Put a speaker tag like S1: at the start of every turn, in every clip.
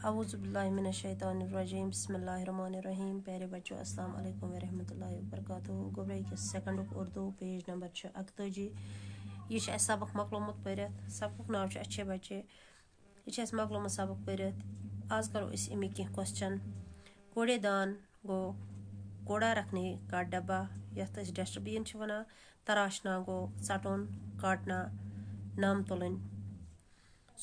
S1: اعوذ باللہ من الشیطان الرجیم بسم اللہ الرحمن الرحیم. پیارے بچوں السلام علیکم ورحمۃ اللہ وبرکاتہ. گوبرے کس سیکنڈک اردو پیج نمبر 41. یہ سبق مکلومت پرت. سبق ناو اچھے بچے. یہ مکلومت سبق پرت. آج کرو اس امی کی کوشچن. کوڑے دان گو کوڑا رکھنے کا ڈبہ یت ڈسٹ بین ونان. تراشنا گو ژٹن کاٹنا نام تلن.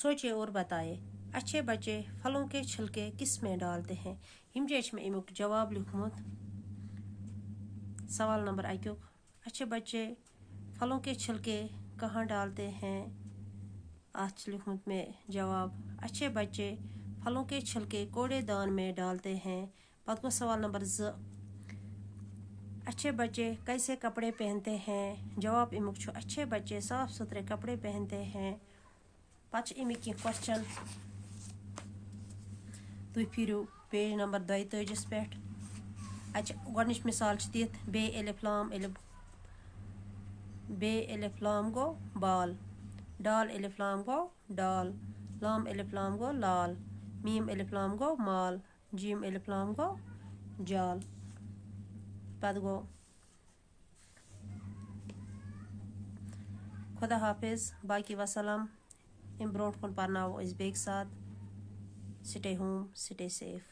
S1: سوچے اور بتائے. اچھے بچے پھلوں کے چھلکے کس میں ڈالتے ہیں؟ یم میں امیک جواب لکھمت. سوال نمبر 1. اچھے بچے پھلوں کے چھلکے کہاں ڈالتے ہیں؟ آج لکھمت میں جواب. اچھے بچے پھلوں کے چھلکے کوڑے دان میں ڈالتے ہیں. پتہ کو سوال نمبر 2. اچھے بچے کیسے کپڑے پہنتے ہیں؟ جواب امیک اچھے بچے صاف ستھرے کپڑے پہنتے ہیں. پتہ امیک کی کوشچن. تھی پھرو پیج نمبر 42 پہ. گۄڈنِچ مثال دِتھ بے الف لام گو بال. ڈال الف لام گو ڈال. لام الف لام گو لال. میم الف لام گو مال. جیم الف لام گو جال. پتہ گو خدا حافظ. باقی وسلام. ام برونٛٹھ کُن پرناوو أسۍ بیٚکہِ ساتہٕ. سٹے ہوم سٹے سیف.